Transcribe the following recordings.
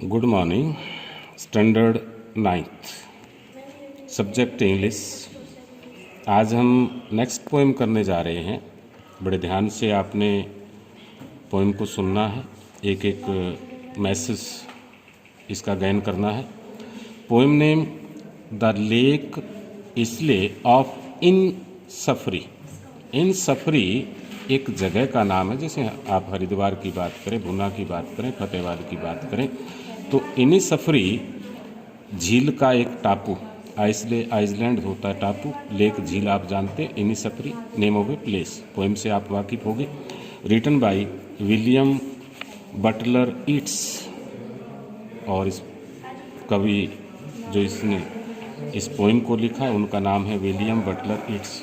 Good morning. Standard 9th, subject English. आज हम next poem करने जा रहे हैं। बड़े ध्यान से आपने पोएम को सुनना है, एक एक मैसेज इसका गैन करना है। Poem name the lake isle of Innisfree. इन सफरी एक जगह का नाम है। जैसे आप हरिद्वार की बात करें, भुना की बात करें, फतेहाबाद की बात करें, तो इनी सफरी झील का एक टापू, आइसलैंड होता है टापू, लेक झील आप जानते हैं। Innisfree name of a place. Poem से आप वाकिफ होंगे। Written by William Butler Yeats. और इस कवि जो इसने इस पोएम को लिखा उनका नाम है विलियम बटलर ईट्स।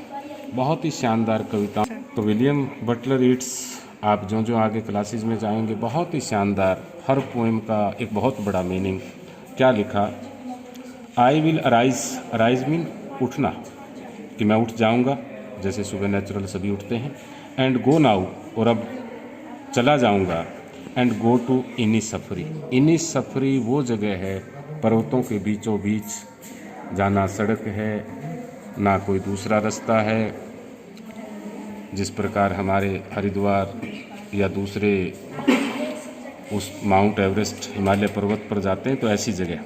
बहुत ही शानदार कविता। तो विलियम बटलर ईट्स, आप जो जो आगे क्लासेस में जाएंगे, बहुत ही शानदार, हर पोएम का एक बहुत बड़ा मीनिंग। क्या लिखा? आई विल अराइज मीन उठना, कि मैं उठ जाऊंगा, जैसे सुबह नेचुरल सभी उठते हैं। एंड गो नाउ, और अब चला जाऊंगा। एंड गो टू इनी सफरी। इनी सफरी वो जगह है, पर्वतों के बीचों बीच जाना सड़क है, ना कोई दूसरा रास्ता है। जिस प्रकार हमारे हरिद्वार या दूसरे उस माउंट एवरेस्ट हिमालय पर्वत पर जाते हैं, तो ऐसी जगह।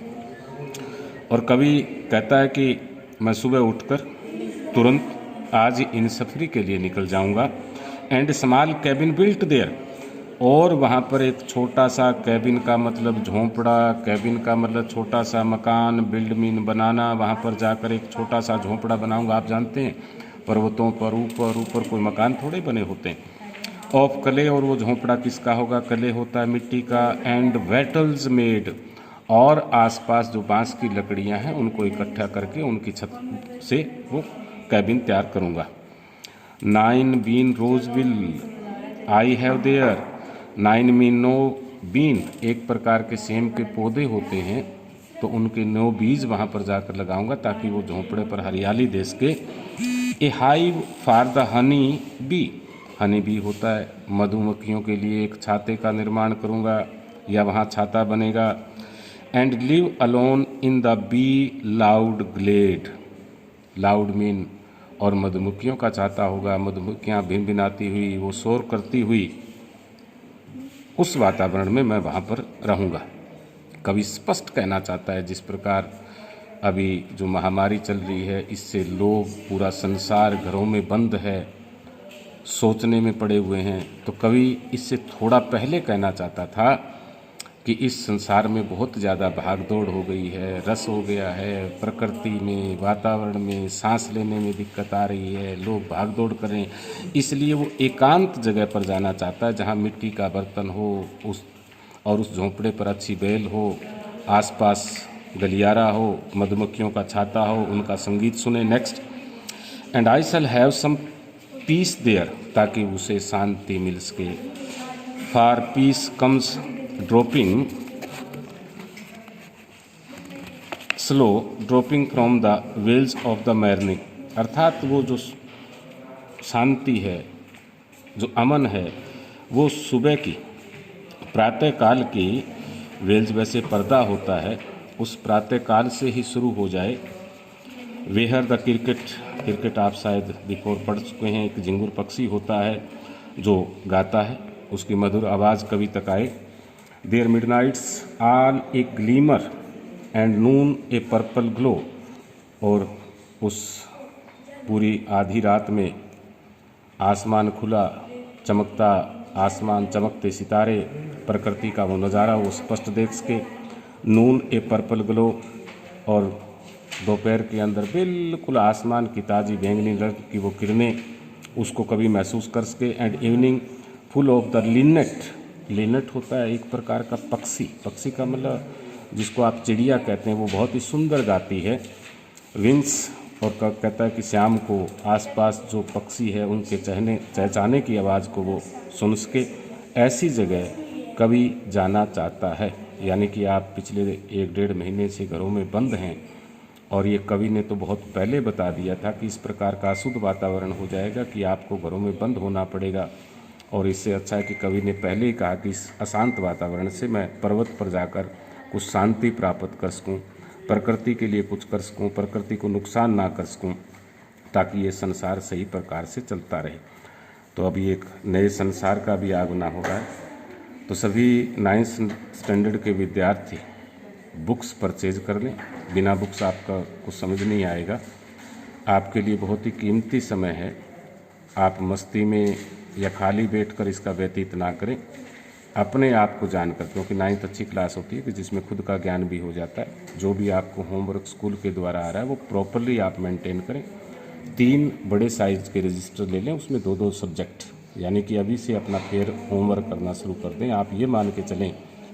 और कवि कहता है कि मैं सुबह उठकर तुरंत आज इन सफरी के लिए निकल जाऊंगा। And small cabin built there, और वहाँ पर एक छोटा सा कैबिन का मतलब झोंपड़ा, कैबिन का मतलब छोटा सा मकान, बिल्ड मीन बनाना, वहाँ पर जाकर एक छोटा सा झोंपड़ा बनाऊंगा। आप जानते हैं पर्वतों पर ऊपर कोई मकान थोड़े बने होते हैं। ऑफ क्ले, और वो झोंपड़ा किसका होगा? क्ले होता है, मिट्टी का। एंड वेटल्स मेड, और आसपास जो बांस की लकड़ियां हैं उनको इकट्ठा करके उनकी छत से वो कैबिन तैयार करूंगा। 9 bean rows will I have there. 9 mean 9 bean, एक प्रकार के सेम के पौधे होते हैं, तो उनके 9 बीज वहाँ पर जाकर लगाऊंगा, ताकि वो झोंपड़े पर हरियाली दे सके। A hive for the honey bee, honey bee होता है मधुमक्खियों के लिए, एक छाते का निर्माण करूंगा, या वहाँ छाता बनेगा। And live alone in the bee loud glade. Loud mean, और मधुमक्खियों का छाता होगा, मधुमक्खियाँ भिनभिनाती हुई, वो शोर करती हुई, उस वातावरण में मैं वहाँ पर रहूँगा। कवि स्पष्ट कहना चाहता है, जिस प्रकार अभी जो महामारी चल रही है, इससे लोग, पूरा संसार घरों में बंद है, सोचने में पड़े हुए हैं। तो कवि इससे थोड़ा पहले कहना चाहता था कि इस संसार में बहुत ज़्यादा भागदौड़ हो गई है, रस हो गया है, प्रकृति में, वातावरण में सांस लेने में दिक्कत आ रही है, लोग भागदौड़ करें। इसलिए वो एकांत जगह पर जाना चाहता है, जहाँ मिट्टी का बर्तन हो, और उस झोंपड़े पर अच्छी बेल हो, आसपास गलियारा हो, मधुमक्खियों का छाता हो, उनका संगीत सुने। Next, and I shall have some peace there, ताकि उसे शांति मिल सके। For peace comes dropping slow, dropping from the veils of the morning, अर्थात वो जो शांति है, जो अमन है, वो सुबह की, प्रातःकाल की वेल्स, वैसे पर्दा होता है, उस प्रातःकाल से ही शुरू हो जाए। वेहर द क्रिकेट आप शायद बिफोर पढ़ चुके हैं। एक झिंगुर पक्षी होता है जो गाता है, उसकी मधुर आवाज़ कभी तक आए। There midnight's all a glimmer and noon a purple glow, और उस पूरी आधी रात में आसमान खुला, चमकता आसमान, चमकते सितारे, प्रकृति का वो नज़ारा वो स्पष्ट देख सके। नून ए पर्पल ग्लो, और दोपहर के अंदर बिल्कुल आसमान की ताज़ी बैंगनी रंग की वो किरणें, उसको कभी महसूस कर सके। And evening full of the Lynette, Lynette होता है एक प्रकार का पक्षी, पक्षी का मतलब जिसको आप चिड़िया कहते हैं, वो बहुत ही सुंदर गाती है। विंग्स, और कहता है कि शाम को आसपास जो पक्षी है उनके चहचहाने की आवाज़ को वो सुन सके। ऐसी जगह कवि जाना चाहता है। यानी कि आप पिछले 1-1.5 महीने से घरों में बंद हैं, और ये कवि ने तो बहुत पहले बता दिया था कि इस प्रकार का अशुद्ध वातावरण हो जाएगा कि आपको घरों में बंद होना पड़ेगा। और इससे अच्छा है कि कवि ने पहले ही कहा कि इस अशांत वातावरण से मैं पर्वत पर जाकर कुछ शांति प्राप्त कर सकूं, प्रकृति के लिए कुछ कर सकूं, प्रकृति को नुकसान ना कर सकूं, ताकि ये संसार सही प्रकार से चलता रहे। तो अभी एक नए संसार का भी आगमन हो रहा है। तो सभी 9th स्टैंडर्ड के विद्यार्थी बुक्स परचेज कर लें। बिना बुक्स आपका कुछ समझ नहीं आएगा। आपके लिए बहुत ही कीमती समय है। आप मस्ती में या खाली बैठकर इसका व्यतीत ना करें। अपने आप को जानकर, क्योंकि 9th अच्छी क्लास होती है कि जिसमें खुद का ज्ञान भी हो जाता है। जो भी आपको होमवर्क स्कूल के द्वारा आ रहा है वो प्रॉपरली आप मेंटेन करें। 3 बड़े साइज के रजिस्टर ले लें, उसमें 2-2 सब्जेक्ट, यानी कि अभी से अपना फिर होमवर्क करना शुरू कर दें। आप ये मान के चलें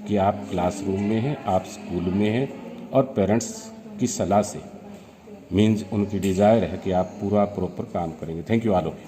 कि आप क्लासरूम में हैं, आप स्कूल में हैं, और पेरेंट्स की सलाह से मीन्स उनकी डिज़ायर है कि आप पूरा प्रॉपर काम करेंगे। Thank you all of you.